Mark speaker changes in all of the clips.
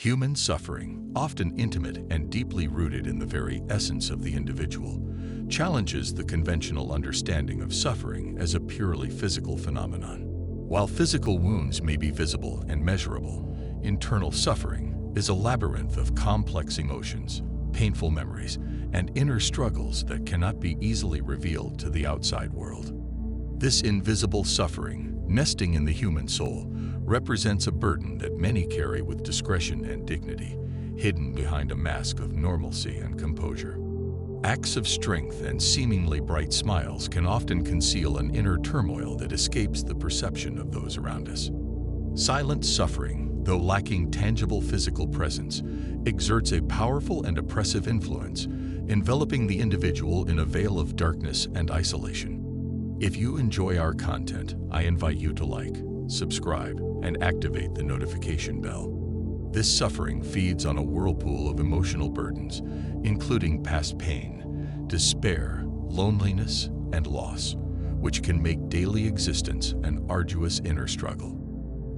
Speaker 1: Human suffering, often intimate and deeply rooted in the very essence of the individual, challenges the conventional understanding of suffering as a purely physical phenomenon. While physical wounds may be visible and measurable, internal suffering is a labyrinth of complex emotions, painful memories, and inner struggles that cannot be easily revealed to the outside world. This invisible suffering, nesting in the human soul, represents a burden that many carry with discretion and dignity, hidden behind a mask of normalcy and composure. Acts of strength and seemingly bright smiles can often conceal an inner turmoil that escapes the perception of those around us. Silent suffering, though lacking tangible physical presence, exerts a powerful and oppressive influence, enveloping the individual in a veil of darkness and isolation. If you enjoy our content, I invite you to like, subscribe, and activate the notification bell. This suffering feeds on a whirlpool of emotional burdens, including past pain, despair, loneliness, and loss, which can make daily existence an arduous inner struggle.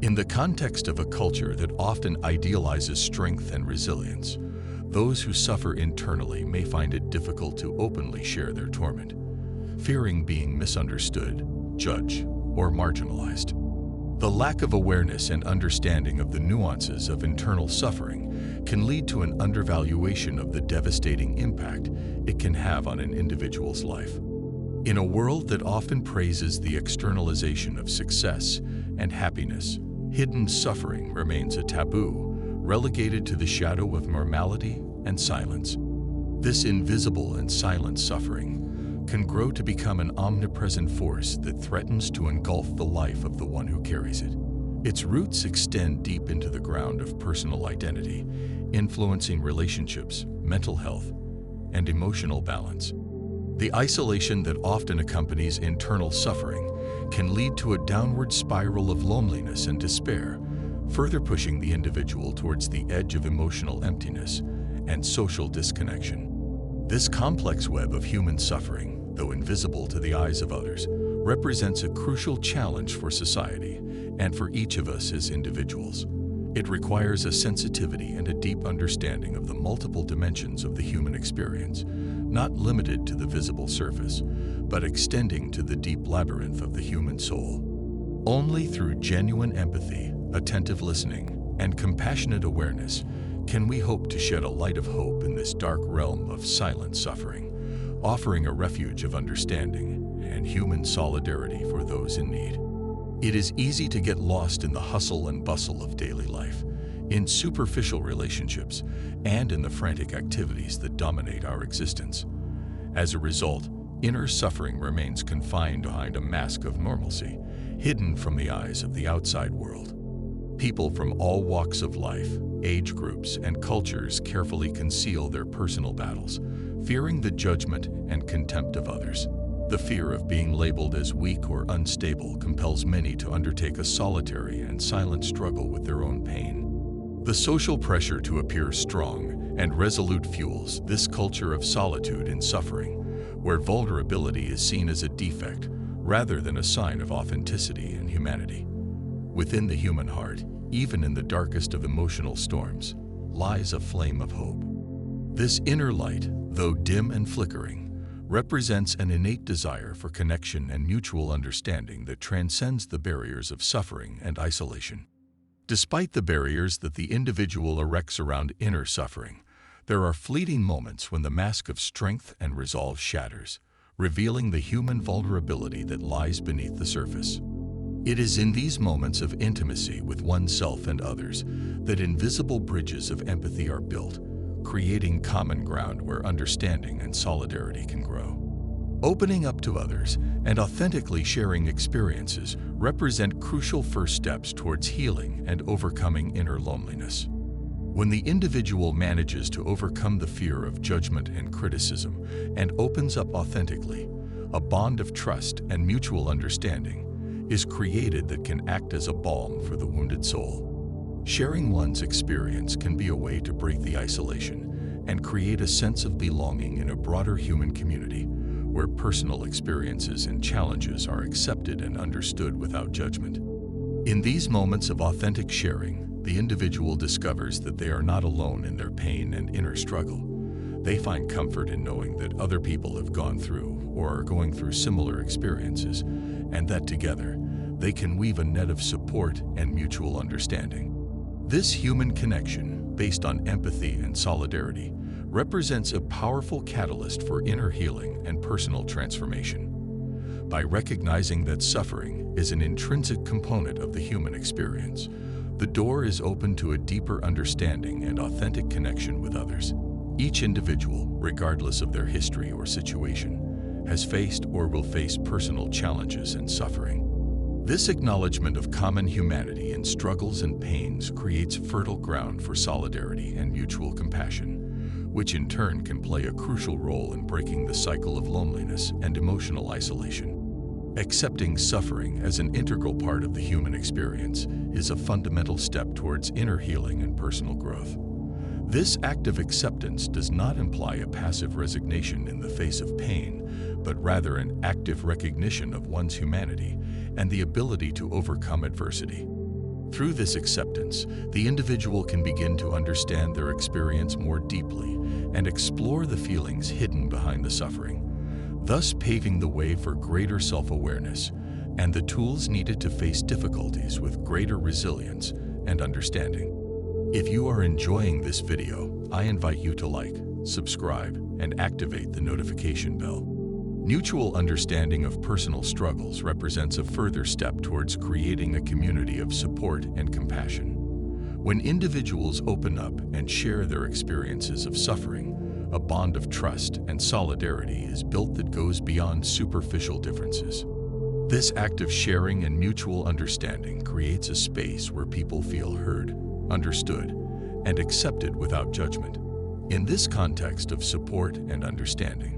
Speaker 1: In the context of a culture that often idealizes strength and resilience, those who suffer internally may find it difficult to openly share their torment, fearing being misunderstood, judged, or marginalized. The lack of awareness and understanding of the nuances of internal suffering can lead to an undervaluation of the devastating impact it can have on an individual's life. In a world that often praises the externalization of success and happiness, hidden suffering remains a taboo, relegated to the shadow of normality and silence. This invisible and silent suffering can grow to become an omnipresent force that threatens to engulf the life of the one who carries it. Its roots extend deep into the ground of personal identity, influencing relationships, mental health, and emotional balance. The isolation that often accompanies internal suffering can lead to a downward spiral of loneliness and despair, further pushing the individual towards the edge of emotional emptiness and social disconnection. This complex web of human suffering, though invisible to the eyes of others, represents a crucial challenge for society and for each of us as individuals. It requires a sensitivity and a deep understanding of the multiple dimensions of the human experience, not limited to the visible surface, but extending to the deep labyrinth of the human soul. Only through genuine empathy, attentive listening, and compassionate awareness can we hope to shed a light of hope in this dark realm of silent suffering, offering a refuge of understanding and human solidarity for those in need. It is easy to get lost in the hustle and bustle of daily life, in superficial relationships, and in the frantic activities that dominate our existence. As a result, inner suffering remains confined behind a mask of normalcy, hidden from the eyes of the outside world. People from all walks of life, age groups, and cultures carefully conceal their personal battles, fearing the judgment and contempt of others. The fear of being labeled as weak or unstable compels many to undertake a solitary and silent struggle with their own pain. The social pressure to appear strong and resolute fuels this culture of solitude and suffering, where vulnerability is seen as a defect rather than a sign of authenticity and humanity. Within the human heart, even in the darkest of emotional storms, lies a flame of hope. This inner light, though dim and flickering, represents an innate desire for connection and mutual understanding that transcends the barriers of suffering and isolation. Despite the barriers that the individual erects around inner suffering, there are fleeting moments when the mask of strength and resolve shatters, revealing the human vulnerability that lies beneath the surface. It is in these moments of intimacy with oneself and others that invisible bridges of empathy are built, creating common ground where understanding and solidarity can grow. Opening up to others and authentically sharing experiences represent crucial first steps towards healing and overcoming inner loneliness. When the individual manages to overcome the fear of judgment and criticism and opens up authentically, a bond of trust and mutual understanding is created that can act as a balm for the wounded soul. Sharing one's experience can be a way to break the isolation and create a sense of belonging in a broader human community where personal experiences and challenges are accepted and understood without judgment. In these moments of authentic sharing, the individual discovers that they are not alone in their pain and inner struggle. They find comfort in knowing that other people have gone through or are going through similar experiences, and that together they can weave a net of support and mutual understanding. This human connection, based on empathy and solidarity, represents a powerful catalyst for inner healing and personal transformation. By recognizing that suffering is an intrinsic component of the human experience, the door is open to a deeper understanding and authentic connection with others. Each individual, regardless of their history or situation, has faced or will face personal challenges and suffering. This acknowledgement of common humanity in struggles and pains creates fertile ground for solidarity and mutual compassion, which in turn can play a crucial role in breaking the cycle of loneliness and emotional isolation. Accepting suffering as an integral part of the human experience is a fundamental step towards inner healing and personal growth. This act of acceptance does not imply a passive resignation in the face of pain, but rather an active recognition of one's humanity and the ability to overcome adversity. Through this acceptance, the individual can begin to understand their experience more deeply and explore the feelings hidden behind the suffering, thus paving the way for greater self-awareness and the tools needed to face difficulties with greater resilience and understanding. If you are enjoying this video, I invite you to like, subscribe, and activate the notification bell. Mutual understanding of personal struggles represents a further step towards creating a community of support and compassion. When individuals open up and share their experiences of suffering, a bond of trust and solidarity is built that goes beyond superficial differences. This act of sharing and mutual understanding creates a space where people feel heard, understood, and accepted without judgment. In this context of support and understanding,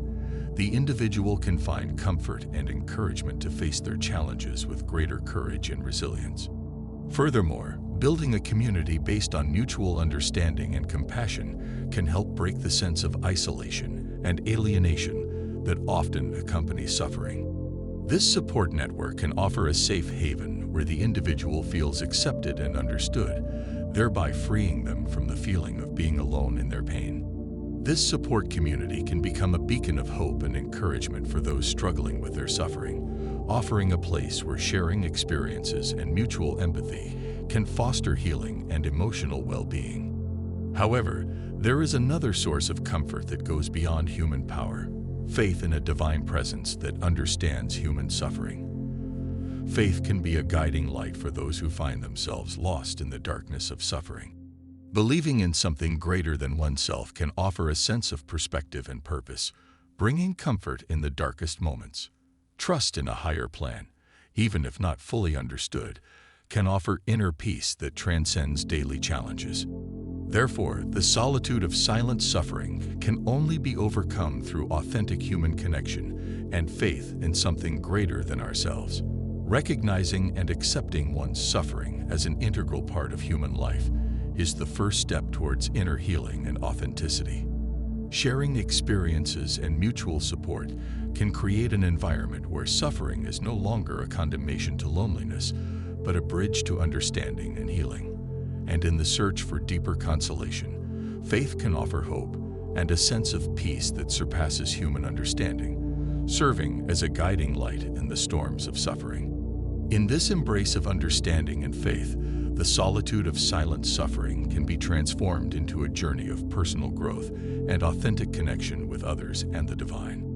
Speaker 1: the individual can find comfort and encouragement to face their challenges with greater courage and resilience. Furthermore, building a community based on mutual understanding and compassion can help break the sense of isolation and alienation that often accompanies suffering. This support network can offer a safe haven where the individual feels accepted and understood, thereby freeing them from the feeling of being alone in their pain. This support community can become a beacon of hope and encouragement for those struggling with their suffering, offering a place where sharing experiences and mutual empathy can foster healing and emotional well-being. However, there is another source of comfort that goes beyond human power: faith in a divine presence that understands human suffering. Faith can be a guiding light for those who find themselves lost in the darkness of suffering. Believing in something greater than oneself can offer a sense of perspective and purpose, bringing comfort in the darkest moments. Trust in a higher plan, even if not fully understood, can offer inner peace that transcends daily challenges. Therefore, the solitude of silent suffering can only be overcome through authentic human connection and faith in something greater than ourselves. Recognizing and accepting one's suffering as an integral part of human life is the first step towards inner healing and authenticity. Sharing experiences and mutual support can create an environment where suffering is no longer a condemnation to loneliness, but a bridge to understanding and healing. And in the search for deeper consolation, faith can offer hope and a sense of peace that surpasses human understanding, serving as a guiding light in the storms of suffering. In this embrace of understanding and faith, the solitude of silent suffering can be transformed into a journey of personal growth and authentic connection with others and the divine.